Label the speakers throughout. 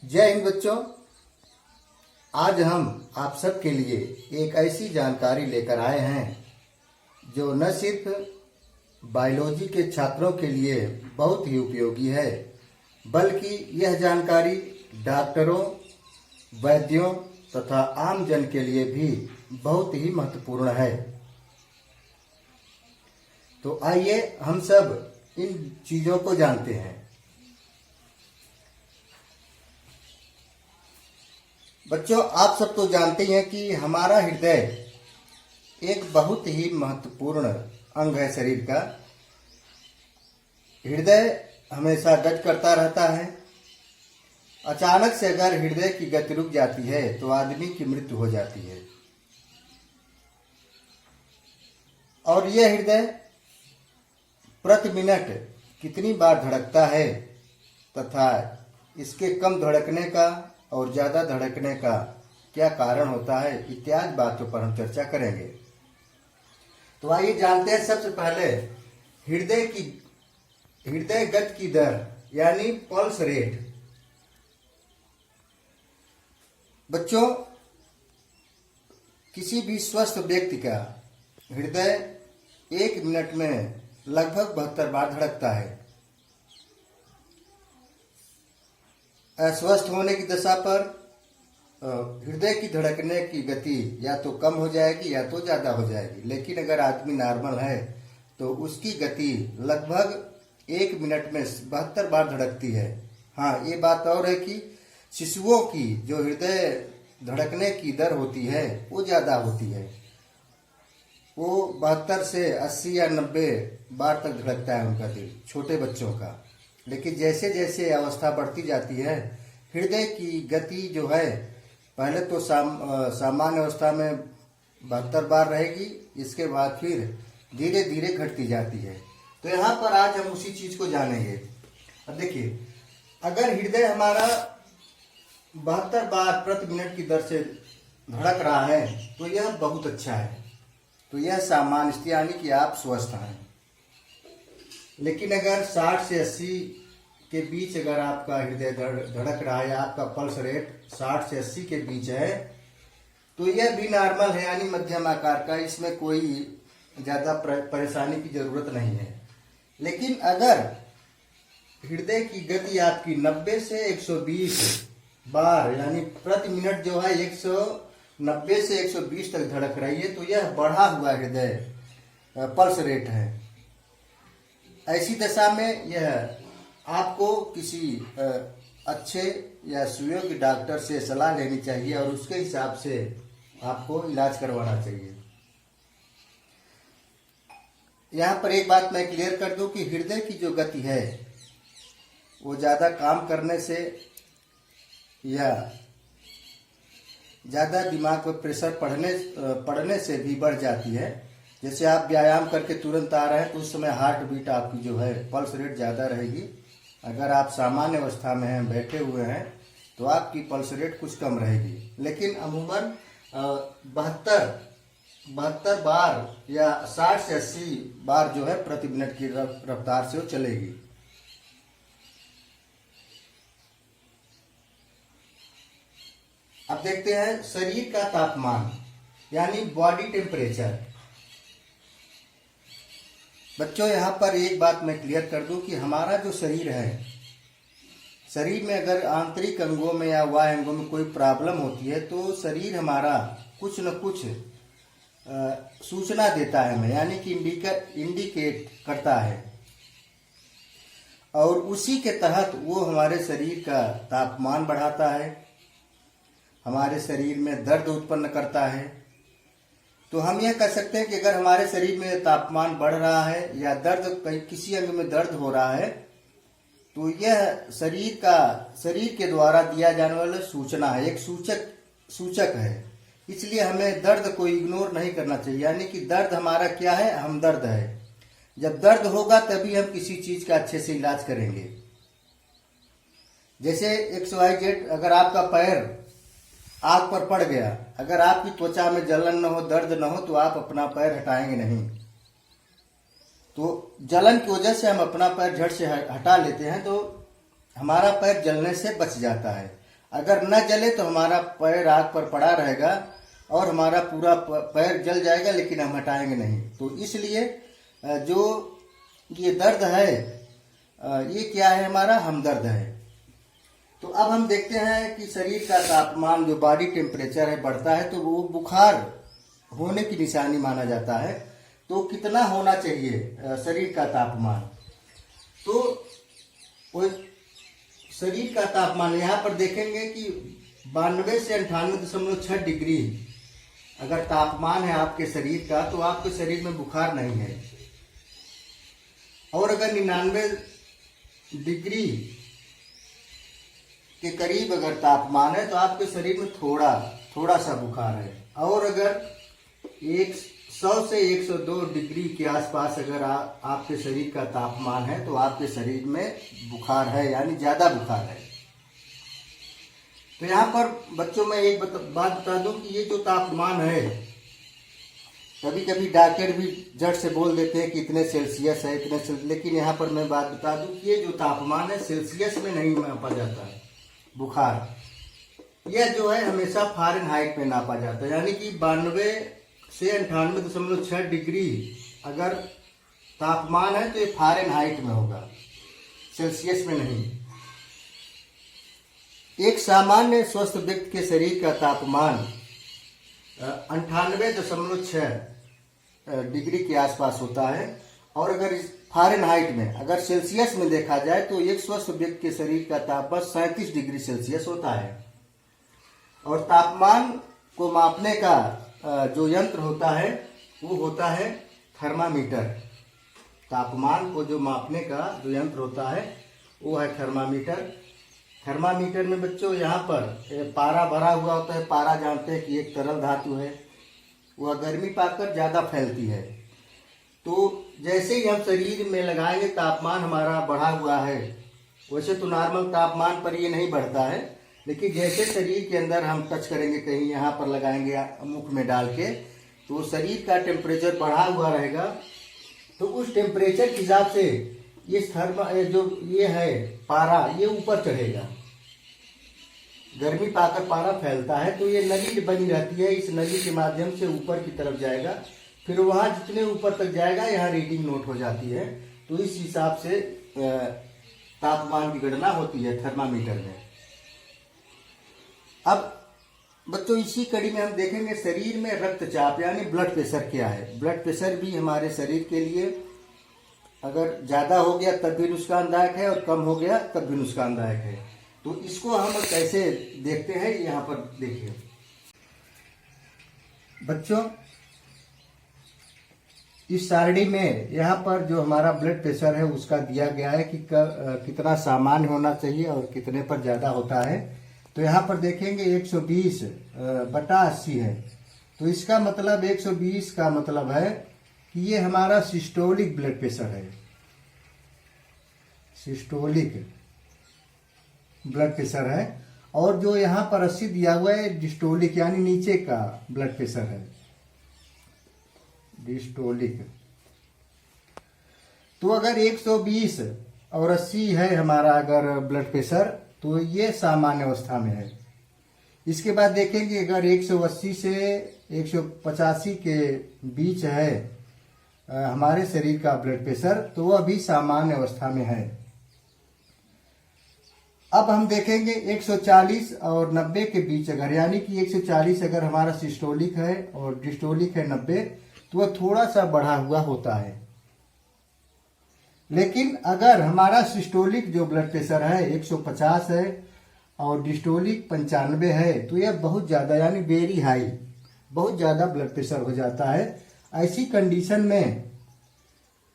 Speaker 1: जय हिंद बच्चों। आज हम आप सबके लिए एक ऐसी जानकारी लेकर आए हैं जो न सिर्फ बायोलॉजी के छात्रों के लिए बहुत ही उपयोगी है, बल्कि यह जानकारी डॉक्टरों, वैद्यों तथा आम जन के लिए भी बहुत ही महत्वपूर्ण है। तो आइए हम सब इन चीज़ों को जानते हैं। बच्चों, आप सब तो जानते हैं कि हमारा हृदय एक बहुत ही महत्वपूर्ण अंग है शरीर का। हृदय हमेशा गति करता रहता है। अचानक से अगर हृदय की गति रुक जाती है तो आदमी की मृत्यु हो जाती है। और यह हृदय प्रति मिनट कितनी बार धड़कता है तथा इसके कम धड़कने का और ज्यादा धड़कने का क्या कारण होता है, इत्यादि बातों पर हम चर्चा करेंगे। तो आइए जानते हैं सबसे पहले हृदय गति की दर यानी पल्स रेट। बच्चों, किसी भी स्वस्थ व्यक्ति का हृदय 1 मिनट में लगभग 72 बार धड़कता है। अस्वस्थ होने की दशा पर हृदय की धड़कने की गति या तो कम हो जाएगी या तो ज्यादा हो जाएगी, लेकिन अगर आदमी नॉर्मल है तो उसकी गति लगभग 1 मिनट में 72 बार धड़कती है। हाँ, ये बात और है कि शिशुओं की जो हृदय धड़कने की दर होती है वो ज्यादा होती है। वो 72 से 80 या 90 बार तक धड़कता है उनका दिल, छोटे बच्चों का। लेकिन जैसे जैसे अवस्था बढ़ती जाती है, हृदय की गति जो है पहले तो सामान्य अवस्था में 72 बार रहेगी, इसके बाद फिर धीरे धीरे घटती जाती है। तो यहाँ पर आज हम उसी चीज को जानेंगे। अब देखिए, अगर हृदय हमारा 72 बार प्रति मिनट की दर से धड़क रहा है तो यह बहुत अच्छा है। तो यह सामान्य स्थिति यानी कि आप स्वस्थ हैं। लेकिन अगर 60 से 80 के बीच अगर आपका हृदय धड़क रहा है, आपका पल्स रेट 60 से 80 के बीच है, तो यह भी नॉर्मल है यानी मध्यम आकार का, इसमें कोई ज्यादा परेशानी की जरूरत नहीं है। लेकिन अगर हृदय की गति आपकी 90 से 120 बार यानी प्रति मिनट जो है 190 से 120 तक धड़क रही है, तो यह बढ़ा हुआ हृदय पल्स रेट है। ऐसी दशा में यह आपको किसी अच्छे या सुयोग्य डॉक्टर से सलाह लेनी चाहिए और उसके हिसाब से आपको इलाज करवाना चाहिए। यहाँ पर एक बात मैं क्लियर कर दूं कि हृदय की जो गति है वो ज़्यादा काम करने से या ज़्यादा दिमाग पर प्रेशर पड़ने से भी बढ़ जाती है। जैसे आप व्यायाम करके तुरंत आ रहे हैं तो उस समय हार्ट बीट आपकी जो है पल्स रेट ज़्यादा रहेगी। अगर आप सामान्य अवस्था में हैं, बैठे हुए हैं, तो आपकी पल्स रेट कुछ कम रहेगी। लेकिन अमूमन 72 बार या 60 से 80 बार जो है प्रति मिनट की रफ्तार से वो चलेगी। अब देखते हैं शरीर का तापमान यानी बॉडी टेम्परेचर। बच्चों, यहाँ पर एक बात मैं क्लियर कर दूं कि हमारा जो शरीर है, शरीर में अगर आंतरिक अंगों में या बाह्य अंगों में कोई प्रॉब्लम होती है तो शरीर हमारा कुछ न कुछ सूचना देता है हमें, यानी कि इंडिकेट करता है। और उसी के तहत वो हमारे शरीर का तापमान बढ़ाता है, हमारे शरीर में दर्द उत्पन्न करता है। तो हम यह कह सकते हैं कि अगर हमारे शरीर में तापमान बढ़ रहा है या कहीं किसी अंग में दर्द हो रहा है, तो यह शरीर के द्वारा दिया जाने वाला सूचना है, एक सूचक है। इसलिए हमें दर्द को इग्नोर नहीं करना चाहिए। यानी कि दर्द हमारा क्या है, हमदर्द है। जब दर्द होगा तभी हम किसी चीज का अच्छे से इलाज करेंगे। जैसे XYZ, अगर आपका पैर आग पर पड़ गया, अगर आपकी त्वचा में जलन न हो, दर्द न हो, तो आप अपना पैर हटाएंगे नहीं। तो जलन की वजह से हम अपना पैर झट से हटा लेते हैं तो हमारा पैर जलने से बच जाता है। अगर न जले तो हमारा पैर आग पर पड़ा रहेगा और हमारा पूरा पैर जल जाएगा, लेकिन हम हटाएंगे नहीं। तो इसलिए जो ये दर्द है ये क्या है, हमारा हमदर्द है। तो अब हम देखते हैं कि शरीर का तापमान जो बॉडी टेम्परेचर है बढ़ता है तो वो बुखार होने की निशानी माना जाता है। तो कितना होना चाहिए शरीर का तापमान, तो वो शरीर का तापमान यहाँ पर देखेंगे कि 92 से 98.6 डिग्री अगर तापमान है आपके शरीर का तो आपके शरीर में बुखार नहीं है। और अगर 99 डिग्री के करीब अगर तापमान है तो आपके शरीर में थोड़ा सा बुखार है। और अगर 100 से 102 डिग्री के आसपास अगर आपके शरीर का तापमान है तो आपके शरीर में बुखार है, यानी ज्यादा बुखार है। तो यहाँ पर बच्चों में एक बात बता दूं कि ये जो तापमान है, कभी कभी डॉक्टर भी झट से बोल देते हैं कि इतने सेल्सियस है, इतने सेल्सियस, लेकिन यहाँ पर मैं बात बता दूं कि ये जो तापमान है सेल्सियस में नहीं नापा जाता है बुखार। यह जो है हमेशा फ़ारेनहाइट में नापा जाता है, यानी कि 92 से 98.6 डिग्री अगर तापमान है तो ये फ़ारेनहाइट में होगा, सेल्सियस में नहीं। एक सामान्य स्वस्थ व्यक्ति के शरीर का तापमान 98.6 डिग्री के आसपास होता है। और अगर इस फ़ारेनहाइट में, अगर सेल्सियस में देखा जाए तो एक स्वस्थ व्यक्ति के शरीर का तापमान 37 डिग्री सेल्सियस होता है। और तापमान को मापने का जो यंत्र होता है वो होता है थर्मामीटर। तापमान को जो मापने का जो यंत्र होता है वो है थर्मामीटर। थर्मामीटर में बच्चों यहाँ पर पारा भरा हुआ होता है। पारा जानते हैं कि एक तरल धातु है, वह गर्मी पाकर ज़्यादा फैलती है। तो जैसे ही हम शरीर में लगाएंगे, तापमान हमारा बढ़ा हुआ है, वैसे तो नॉर्मल तापमान पर ये नहीं बढ़ता है, लेकिन जैसे शरीर के अंदर हम टच करेंगे, कहीं यहाँ पर लगाएंगे मुख में डाल के, तो शरीर का टेम्परेचर बढ़ा हुआ रहेगा। तो उस टेम्परेचर के हिसाब से इस जो ये है पारा, ये ऊपर चढ़ेगा। गर्मी पाकर पारा फैलता है तो ये नली बनी रहती है, इस नली के माध्यम से ऊपर की तरफ जाएगा। फिर वहाँ जितने ऊपर तक जाएगा यहाँ रीडिंग नोट हो जाती है। तो इस हिसाब से तापमान की गणना होती है थर्मामीटर में। अब बच्चों इसी कड़ी में हम देखेंगे शरीर में रक्तचाप यानी ब्लड प्रेशर क्या है। ब्लड प्रेशर भी हमारे शरीर के लिए अगर ज़्यादा हो गया तब भी नुकसानदायक है और कम हो गया तब भी नुकसानदायक है। तो इसको हम कैसे देखते हैं, यहाँ पर देखिए बच्चों, इस सारणी में यहाँ पर जो हमारा ब्लड प्रेशर है उसका दिया गया है कि कितना सामान्य होना चाहिए और कितने पर ज़्यादा होता है। तो यहाँ पर देखेंगे 120/80 है। तो इसका मतलब 120 का मतलब है कि ये हमारा सिस्टोलिक ब्लड प्रेशर है, सिस्टोलिक ब्लड प्रेशर है। और जो यहाँ पर 80 दिया हुआ है डिस्टोलिक यानी नीचे का ब्लड प्रेशर है, डिस्टोलिक। तो अगर 120 और 80 है हमारा अगर ब्लड प्रेशर तो ये सामान्य अवस्था में है। इसके बाद देखेंगे अगर 180 से 185 के बीच है हमारे शरीर का ब्लड प्रेशर तो वह भी सामान्य अवस्था में है। अब हम देखेंगे 140 और 90 के बीच अगर, यानी कि 140 अगर हमारा सिस्टोलिक है और डिस्टोलिक है 90, तो वह थोड़ा सा बढ़ा हुआ होता है। लेकिन अगर हमारा सिस्टोलिक जो ब्लड प्रेशर है 150 है और डिस्टोलिक 95 है तो यह बहुत ज़्यादा यानी वेरी हाई, बहुत ज़्यादा ब्लड प्रेशर हो जाता है। ऐसी कंडीशन में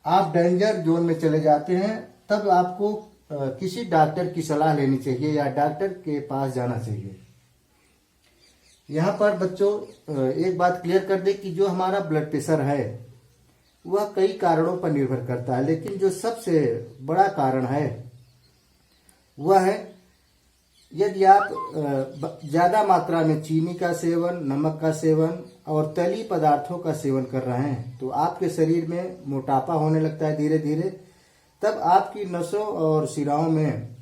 Speaker 1: आप डेंजर जोन में चले जाते हैं, तब आपको किसी डॉक्टर की सलाह लेनी चाहिए या डॉक्टर के पास जाना चाहिए। यहाँ पर बच्चों एक बात क्लियर कर दे कि जो हमारा ब्लड प्रेशर है वह कई कारणों पर निर्भर करता है, लेकिन जो सबसे बड़ा कारण है वह है यदि आप ज़्यादा मात्रा में चीनी का सेवन, नमक का सेवन और तली पदार्थों का सेवन कर रहे हैं तो आपके शरीर में मोटापा होने लगता है धीरे धीरे। तब आपकी नसों और शिराओं में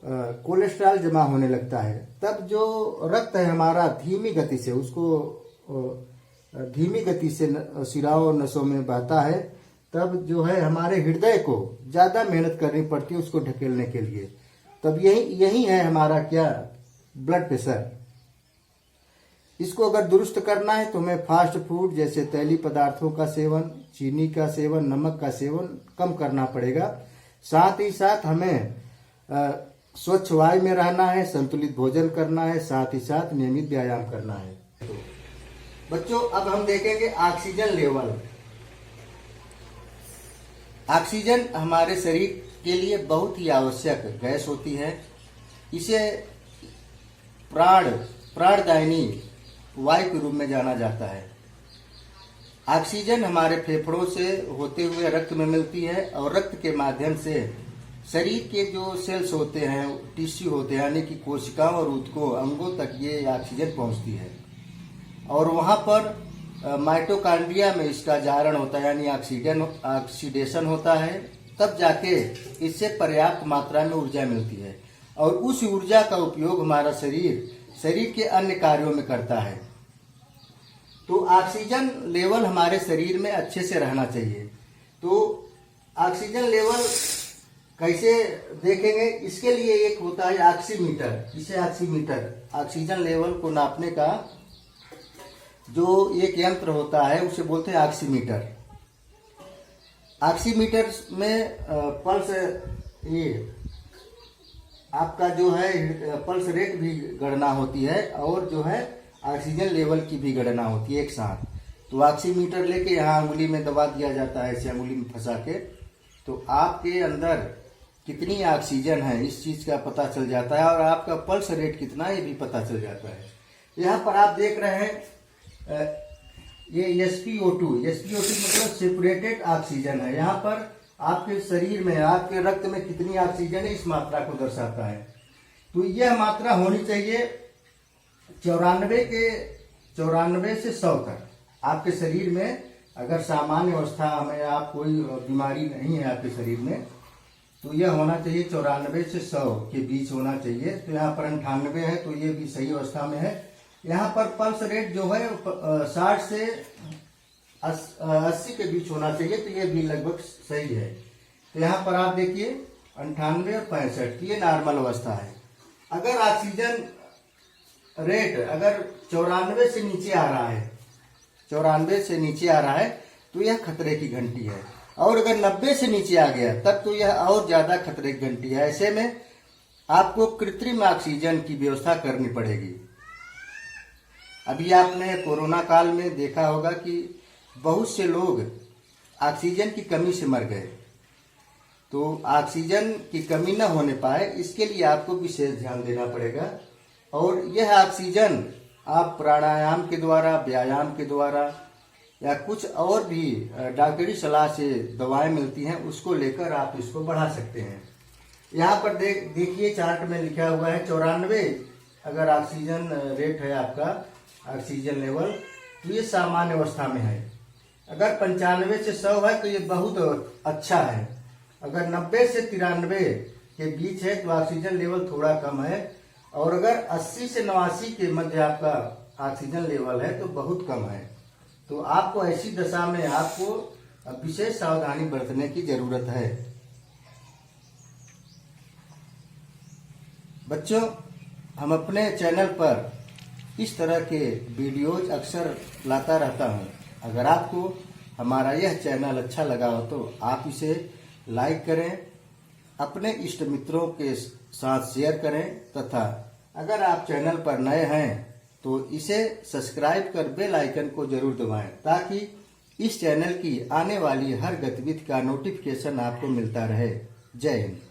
Speaker 1: कोलेस्ट्रॉल जमा होने लगता है, तब जो रक्त है हमारा धीमी गति से धीमी गति से शिराओं नसों में बहता है, तब जो है हमारे हृदय को ज्यादा मेहनत करनी पड़ती है उसको ढकेलने के लिए। तब यही है हमारा क्या, ब्लड प्रेशर। इसको अगर दुरुस्त करना है तो हमें फास्ट फूड जैसे तैलीय पदार्थों का सेवन, चीनी का सेवन, नमक का सेवन कम करना पड़ेगा। साथ ही साथ हमें स्वच्छ वायु में रहना है, संतुलित भोजन करना है, साथ ही साथ नियमित व्यायाम करना है। बच्चों, अब हम देखेंगे ऑक्सीजन लेवल। ऑक्सीजन हमारे शरीर के लिए बहुत ही आवश्यक गैस होती है। इसे प्राणदायिनी वायु के रूप में जाना जाता है। ऑक्सीजन हमारे फेफड़ों से होते हुए रक्त में मिलती है और रक्त के माध्यम से शरीर के जो सेल्स होते हैं, टिश्यू होते हैं, यानी कि कोशिकाओं और ऊतकों, अंगों तक ये ऑक्सीजन पहुंचती है और वहां पर माइटोकॉन्ड्रिया में इसका जारण होता है, यानी ऑक्सीडेशन होता है। तब जाके इससे पर्याप्त मात्रा में ऊर्जा मिलती है और उस ऊर्जा का उपयोग हमारा शरीर के अन्य कार्यों में करता है। तो ऑक्सीजन लेवल हमारे शरीर में अच्छे से रहना चाहिए। तो ऑक्सीजन लेवल कैसे देखेंगे, इसके लिए एक होता है ऑक्सीमीटर। इसे ऑक्सीजन लेवल को नापने का जो एक यंत्र होता है उसे बोलते हैं ऑक्सीमीटर। ऑक्सीमीटर में पल्स, ये आपका जो है पल्स रेट भी गणना होती है और जो है ऑक्सीजन लेवल की भी गणना होती है एक साथ। तो ऑक्सीमीटर लेके यहाँ अंगुली में दबा दिया जाता है, ऐसे अंगुली में फंसा के, तो आपके अंदर कितनी ऑक्सीजन है इस चीज का पता चल जाता है और आपका पल्स रेट कितना ये भी पता चल जाता है। यहाँ पर आप देख रहे हैं ये SpO2 मतलब सेपरेटेड ऑक्सीजन है। यहाँ पर आपके शरीर में, आपके रक्त में कितनी ऑक्सीजन है इस मात्रा को दर्शाता है। तो यह मात्रा होनी चाहिए 94 से 100 तक। आपके शरीर में अगर सामान्य अवस्था में आप कोई बीमारी नहीं है आपके शरीर में, तो यह होना चाहिए 94 से 100 के बीच होना चाहिए। तो यहाँ पर 98 है, तो ये भी सही अवस्था में है। यहाँ पर पल्स रेट जो है 60 से 80 के बीच होना चाहिए, तो ये भी लगभग सही है। तो यहाँ पर आप देखिए 98 और 65, ये नॉर्मल अवस्था है। अगर ऑक्सीजन रेट अगर 94 से नीचे आ रहा है, 94 से नीचे आ रहा है तो यह खतरे की घंटी है, और अगर 90 से नीचे आ गया तब तो यह और ज्यादा खतरे की घंटी है। ऐसे में आपको कृत्रिम ऑक्सीजन की व्यवस्था करनी पड़ेगी। अभी आपने कोरोना काल में देखा होगा कि बहुत से लोग ऑक्सीजन की कमी से मर गए। तो ऑक्सीजन की कमी न होने पाए इसके लिए आपको विशेष ध्यान देना पड़ेगा। और यह ऑक्सीजन आप प्राणायाम के द्वारा, व्यायाम के द्वारा या कुछ और भी डॉक्टरी सलाह से दवाएं मिलती हैं उसको लेकर आप इसको बढ़ा सकते हैं। यहाँ पर देखिए चार्ट में लिखा हुआ है 94 अगर ऑक्सीजन रेट है आपका, ऑक्सीजन लेवल, तो ये सामान्य अवस्था में है। अगर 95 से 100 है तो ये बहुत अच्छा है। अगर 90 से 93 के बीच है तो ऑक्सीजन लेवल थोड़ा कम है, और अगर 80 से 89 के मध्य आपका ऑक्सीजन लेवल है तो बहुत कम है। तो आपको ऐसी दशा में आपको विशेष सावधानी बरतने की जरूरत है। बच्चों, हम अपने चैनल पर इस तरह के वीडियोज अक्सर लाता रहता हूं। अगर आपको हमारा यह चैनल अच्छा लगा हो तो आप इसे लाइक करें, अपने इष्ट मित्रों के साथ शेयर करें, तथा अगर आप चैनल पर नए हैं तो इसे सब्सक्राइब कर बेल आइकन को जरूर दबाएं, ताकि इस चैनल की आने वाली हर गतिविधि का नोटिफिकेशन आपको मिलता रहे। जय हिंद।